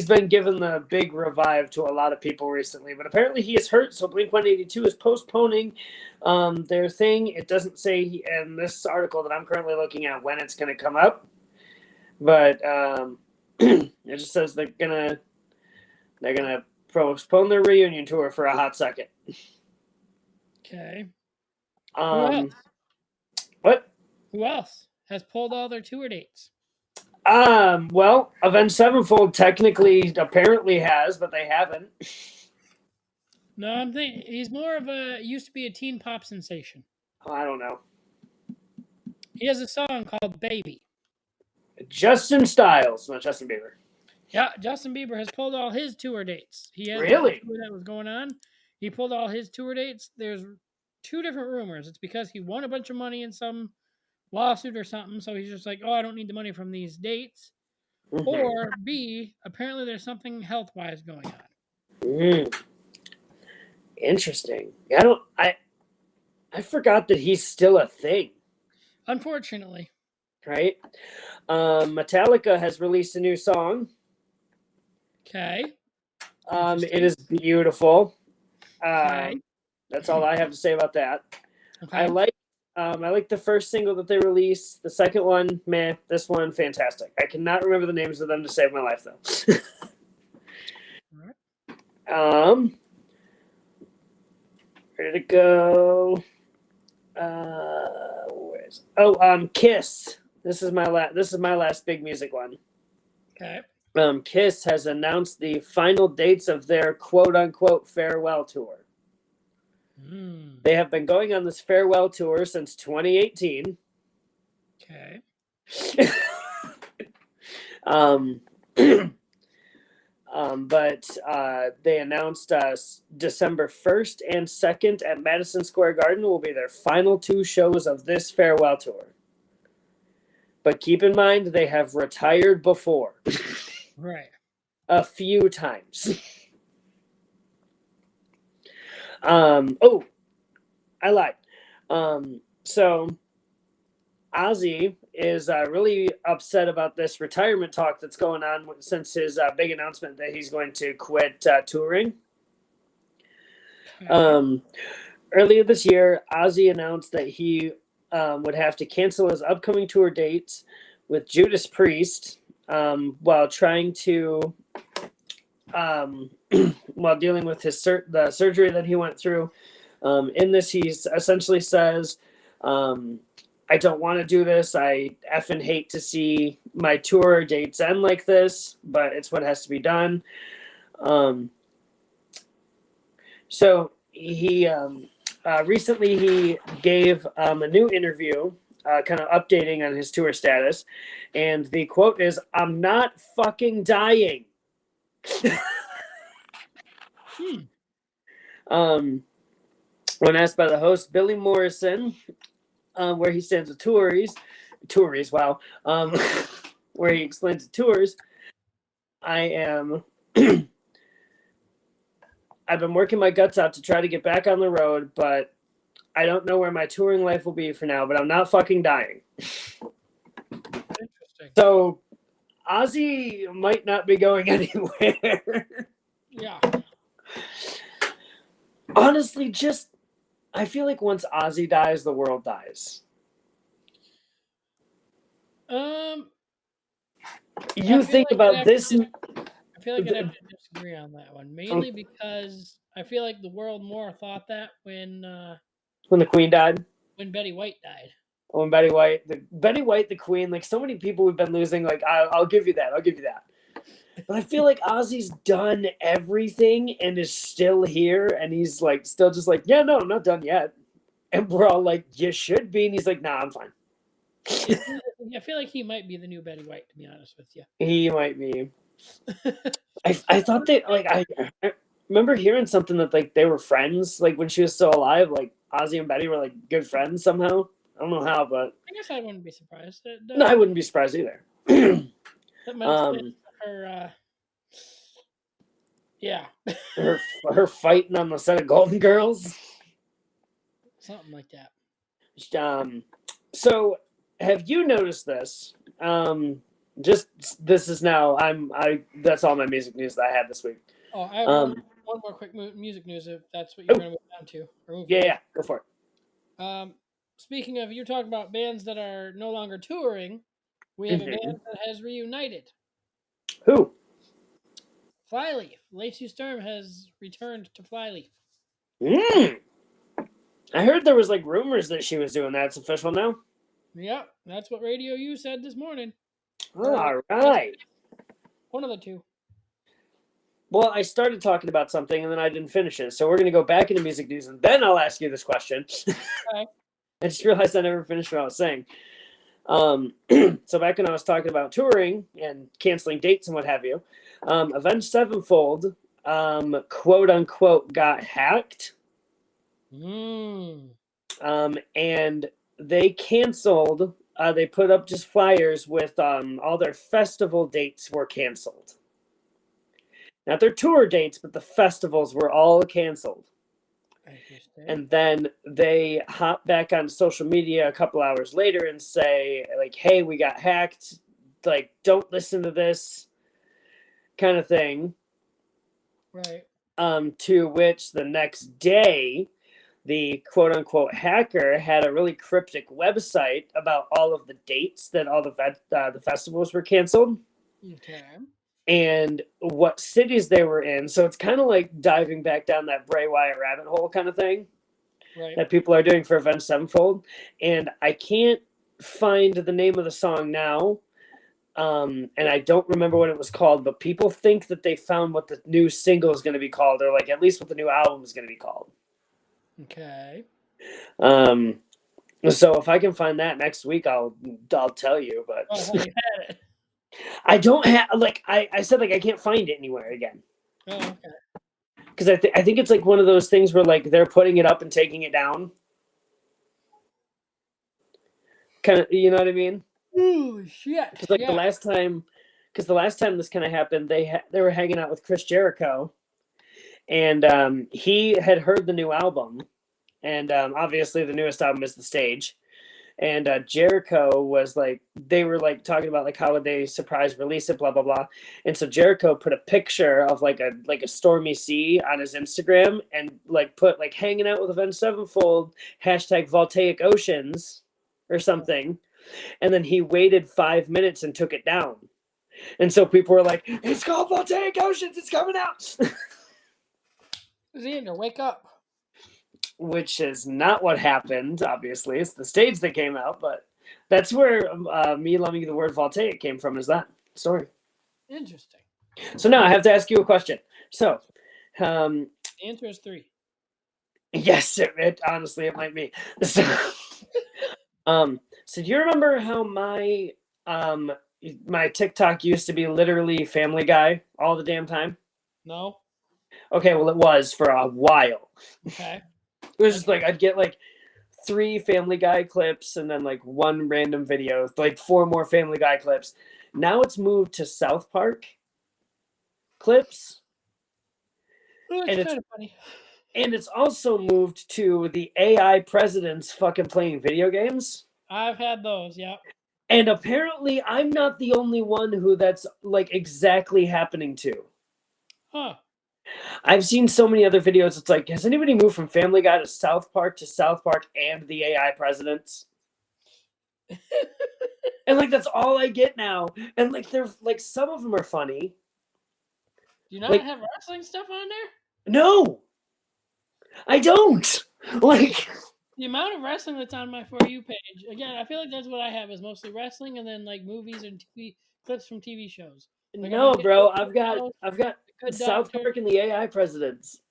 been given the big revive to a lot of people recently, but apparently he is hurt. So Blink 182 is postponing their thing. It doesn't say in this article that I'm currently looking at when it's going to come up, but it just says they're gonna postpone their reunion tour for a hot second. Okay. What? Who else has pulled all their tour dates? Well, Avenged Sevenfold technically apparently has, but they haven't. No, I'm thinking he's more of used to be a teen pop sensation. Oh, I don't know. He has a song called Baby. Justin Styles, not Justin Bieber. Yeah, Justin Bieber has pulled all his tour dates. He had Really? a tour that was going on. He pulled all his tour dates. There's 2 different rumors. It's because he won a bunch of money in some lawsuit or something, so he's just like, oh, I don't need the money from these dates. Mm-hmm. Or B, apparently there's something health-wise going on. Interesting. I forgot that he's still a thing. Unfortunately. Right? Metallica has released a new song. Okay. It is beautiful. Okay. That's all I have to say about that. Okay. I like the first single that they released. The second one, meh. This one, fantastic. I cannot remember the names of them to save my life, though. All right. Where to go? Kiss. This is my last big music one. Okay. Kiss has announced the final dates of their quote-unquote farewell tour. They have been going on this farewell tour since 2018. Okay. But they announced December 1st and 2nd at Madison Square Garden will be their final 2 shows of this farewell tour. But keep in mind, they have retired before. Right. A few times. I lied. So Ozzy is really upset about this retirement talk that's going on since his big announcement that he's going to quit touring. Earlier this year, Ozzy announced that he would have to cancel his upcoming tour dates with Judas Priest while trying to while dealing with the surgery that he went through. In this, he essentially says, I I don't want to do this. I effing hate to see my tour dates end like this, but it's what has to be done. So he recently he gave a new interview, kind of updating on his tour status, and the quote is, "I'm not fucking dying." When asked by the host Billy Morrison where he stands with Tories, wow, where he explains the tours, I am. I've been working my guts out to try to get back on the road, but I don't know where my touring life will be for now, but I'm not fucking dying. Interesting. So Ozzy might not be going anywhere. Yeah. Honestly, just I feel like once Ozzy dies, the world dies. You think about this. I feel like I'd have to disagree on that one, mainly because I feel like the world more thought that when the Queen died. When Betty White died. When Betty White, the Queen, like so many people we've been losing. Like I'll give you that. I'll give you that. But I feel like Ozzy's done everything and is still here, and he's like still just like, yeah, no, I'm not done yet. And we're all like, you should be, and he's like, nah, I'm fine. I feel like he might be the new Betty White, to be honest with you. He might be. I thought that like I remember hearing something that like they were friends, like when she was still alive, like Ozzy and Betty were like good friends somehow. I don't know how, but I guess I wouldn't be surprised. No, I wouldn't be surprised either. That might explain her. Yeah. her fighting on the set of Golden Girls. Something like that. So have you noticed this? Just this is now. That's all my music news that I had this week. Oh, I have one more quick music news if that's what you're going to move on to. Yeah, go for it. Speaking of, you're talking about bands that are no longer touring. We have a band that has reunited. Who? Flyleaf. Lacey Sturm has returned to Flyleaf. I heard there was like rumors that she was doing that. It's official now? Yep, that's what Radio U said this morning. All right. One of the two. Well, I started talking about something and then I didn't finish it. So we're going to go back into music news and then I'll ask you this question. Okay. I just realized I never finished what I was saying. So back when I was talking about touring and canceling dates and what have you, Avenged Sevenfold, quote unquote, got hacked. And they canceled. They put up just flyers with all their festival dates were canceled. Not their tour dates, but the festivals were all canceled. And then they hop back on social media a couple hours later and say, like, hey, we got hacked. Like, don't listen to this kind of thing. Right. To which the next day, the quote-unquote hacker had a really cryptic website about all of the dates that all the festivals were canceled. Okay. And what cities they were in. So it's kind of like diving back down that Bray Wyatt rabbit hole kind of thing that people are doing for Avenged Sevenfold. And I can't find the name of the song now. And I don't remember what it was called, but people think that they found what the new single is going to be called, or like at least what the new album is going to be called. Okay. So if I can find that next week, I'll tell you. But you had it. I don't have I said I can't find it anywhere again. Oh, okay. Because I think it's like one of those things where like they're putting it up and taking it down. Kind of, you know what I mean? Ooh, shit. Because the last time this kind of happened, they were hanging out with Chris Jericho, and he had heard the new album, and obviously the newest album is The Stage. And Jericho was like, they were like talking about like how would they surprise release it, blah blah blah. And so Jericho put a picture of like a stormy sea on his Instagram and like put like hanging out with Avenged Sevenfold #Voltaic Oceans or something. And then he waited 5 minutes and took it down. And so people were like, it's called Voltaic Oceans, it's coming out. Xander, wake up. which is not what happened, obviously. It's the stage that came out, but that's where me loving the word voltaic came from, is that story. Interesting. So now I have to ask you a question. So, The answer is 3. yes, honestly, it might be. So, so do you remember how my TikTok used to be literally Family Guy all the damn time? No. Okay, well, it was for a while. Okay. It was just like I'd get like 3 Family Guy clips and then like 1 random video, like 4 more Family Guy clips. Now it's moved to South Park clips. Oh, And it's it's kind of funny. and it's also moved to the AI presidents fucking playing video games. I've had those. Yep. And apparently I'm not the only one who that's like exactly happening to. Huh. I've seen so many other videos. It's like, has anybody moved from Family Guy to South Park and the AI presidents? And like that's all I get now. And like they're like some of them are funny. Do you not Like, have wrestling stuff on there? no, I don't. Like, The amount of wrestling that's on my For You page, again, I feel like that's what I have is mostly wrestling and then like movies and TV clips from TV shows. Like I've no, been getting bro. into I've got The Good South Doctor. Park and the AI presidents,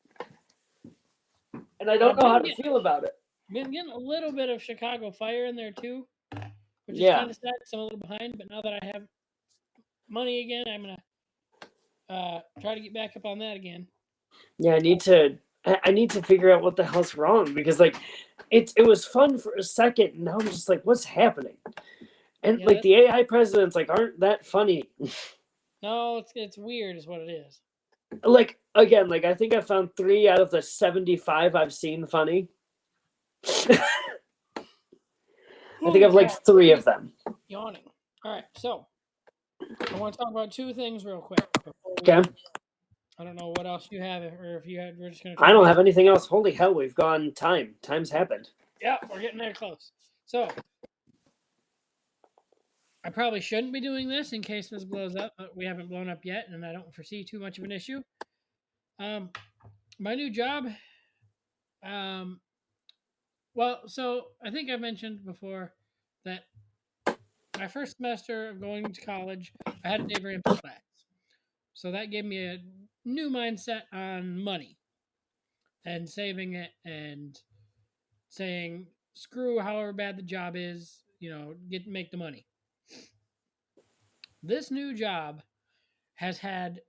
and I I've don't know how been to getting, feel about it. been getting a little bit of Chicago Fire in there too, which is Yeah. kind of sad because I'm a little behind. But now that I have money again, I'm gonna try to get back up on that again. Yeah, I need to figure out what the hell's wrong because like it was fun for a second, and now I'm just like, what's happening? And Yeah, like the AI presidents like aren't that funny. No, it's weird, is what it is. Like again, like I think I found 3 out of the 75 I've seen funny. I think I've liked 3 of them. Yawning. All right, so I want to talk about 2 things real quick. Okay. I don't know what else you have, or if you had. We're just gonna. I don't have anything else. Holy hell, we've gone time. Time's happened. Yeah, we're getting there close. So I probably shouldn't be doing this in case this blows up, but we haven't blown up yet, and I don't foresee too much of an issue. My new job. Well, so I think I mentioned before that my first semester of going to college, I had a Dave Ramsey class. So that gave me a new mindset on money and saving it and saying screw however bad the job is, make the money. This new job has had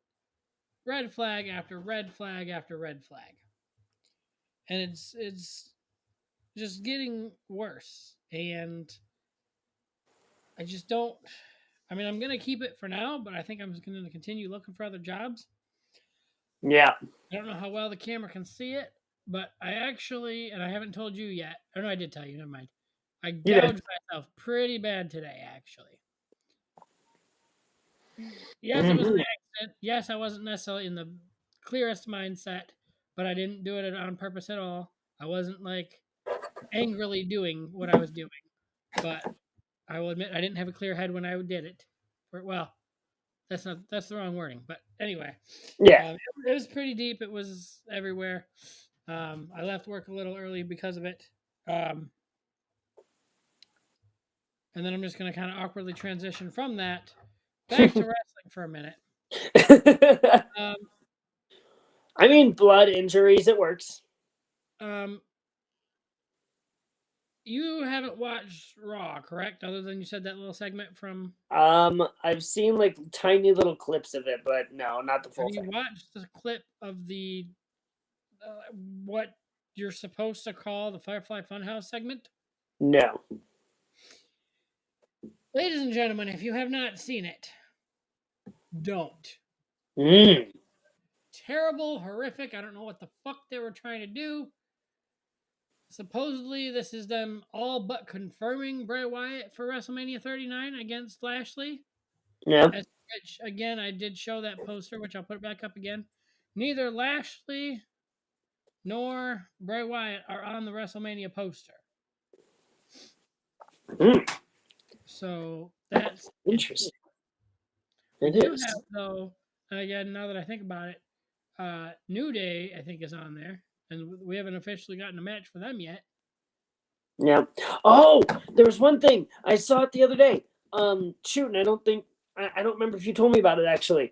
red flag after red flag after red flag. And it's just getting worse. And I just don't. I mean, I'm going to keep it for now, but I think I'm just going to continue looking for other jobs. Yeah. I don't know how well the camera can see it, but I actually, and I haven't told you yet. Oh, no, I did tell you. Never mind. I gouged myself pretty bad today, actually. Yes, it was an accident. Yes, I wasn't necessarily in the clearest mindset, but I didn't do it on purpose at all. I wasn't like angrily doing what I was doing, but I will admit I didn't have a clear head when I did it. Well, that's the wrong wording, but anyway. Yeah. It was pretty deep. It was everywhere. I left work a little early because of it. And then I'm just going to kind of awkwardly transition from that back to wrestling for a minute. I mean, blood injuries, it works. You haven't watched Raw, correct? Other than you said that little segment from. I've seen like tiny little clips of it, but no, not the full thing. Have you watched the clip of the what you're supposed to call the Firefly Funhouse segment? No. Ladies and gentlemen, if you have not seen it, don't. Terrible, horrific. I don't know what the fuck they were trying to do. Supposedly, this is them all but confirming Bray Wyatt for WrestleMania 39 against Lashley. Yeah. Which, again, I did show that poster, which I'll put back up again. Neither Lashley nor Bray Wyatt are on the WrestleMania poster. So that's interesting. We do have, though, again, now that I think about it, New Day, I think, is on there and we haven't officially gotten a match for them yet. Yeah. Oh, there was one thing I saw it the other day. Shoot, and I don't remember if you told me about it actually.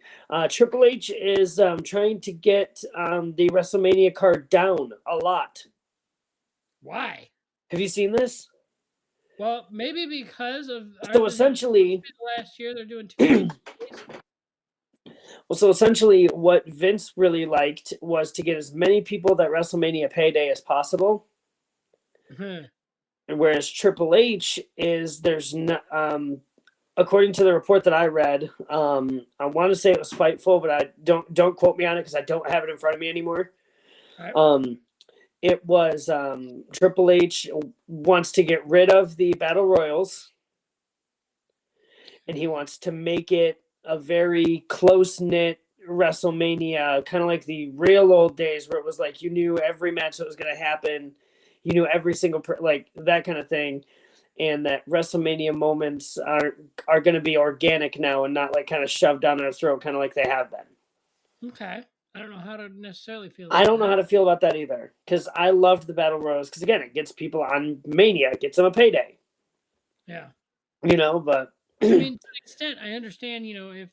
Triple H is trying to get the WrestleMania card down a lot. Why? Have you seen this? Well, maybe because of So essentially, last year they're doing 2 days. so essentially, what Vince really liked was to get as many people that WrestleMania payday as possible. Mhm. And whereas Triple H is there's not according to the report that I read, I want to say it was Fightful, but I don't quote me on it because I don't have it in front of me anymore. Right. It was Triple H wants to get rid of the Battle Royals, and he wants to make it a very close knit WrestleMania, kind of like the real old days where it was like you knew every match that was going to happen, you knew every single like that kind of thing. And that WrestleMania moments are going to be organic now and not like kind of shoved down our throat, kind of like they have been. Okay. I don't know how to necessarily feel. I don't know how to feel about that either because I loved the Battle Royals because again, it gets people on Mania, it gets them a payday. Yeah. But I mean, to an extent, I understand. If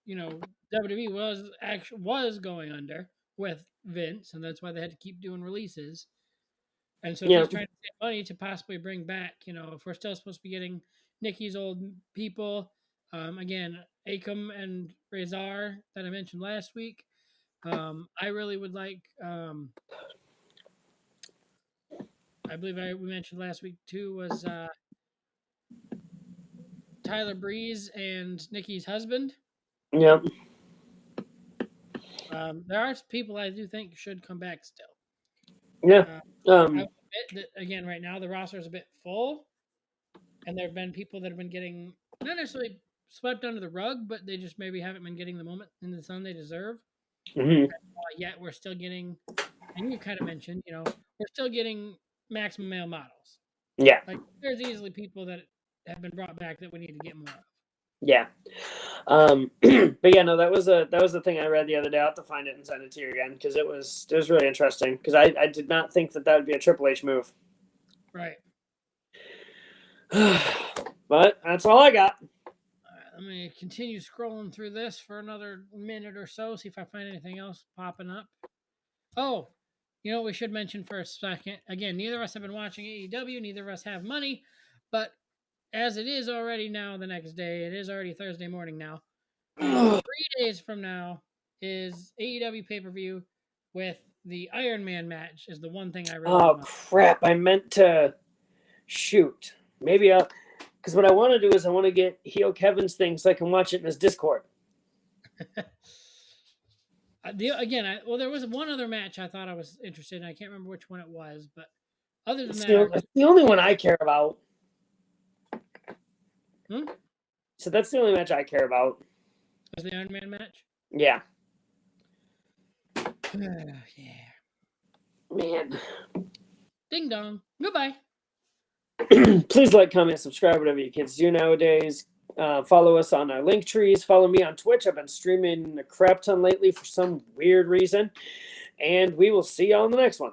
WWE was going under with Vince, and that's why they had to keep doing releases. And so if he's trying to save money to possibly bring back, if we're still supposed to be getting Nikki's old people, again, Akam and Razor that I mentioned last week, I really would like. I believe we mentioned last week too was Tyler Breeze and Nikki's husband. Yeah. There are people I do think should come back still. Yeah. I will admit that again, right now the roster is a bit full, and there have been people that have been getting not necessarily swept under the rug, but they just maybe haven't been getting the moment in the sun they deserve. Mm-hmm. Yet we're still getting, and you kind of mentioned, we're still getting maximum male models. Yeah. Like there's easily people that have been brought back that we need to get more of. Yeah. But yeah, no, that was the thing I read the other day. I'll have to find it and send it to you again because it was really interesting because I did not think that would be a Triple H move. Right. But that's all I got. All right, let me continue scrolling through this for another minute or so, see if I find anything else popping up. Oh, we should mention for a second. Again, neither of us have been watching AEW. Neither of us have money. But as it is already now the next day, it is already Thursday morning now. 3 days from now is AEW pay-per-view with the Iron Man match is the one thing I really want. Crap. I meant to shoot. Maybe because what I want to do is I want to get Heel Kevin's thing so I can watch it in his Discord. There was one other match I thought I was interested in. I can't remember which one it was, but other than It's the only one I care about. So that's the only match I care about. Was the Iron Man match? Yeah. Yeah. Man. Ding dong. Goodbye. Please like, comment, subscribe, whatever you kids do nowadays. Follow us on our link trees. Follow me on Twitch. I've been streaming a crap ton lately for some weird reason. And we will see you on the next one.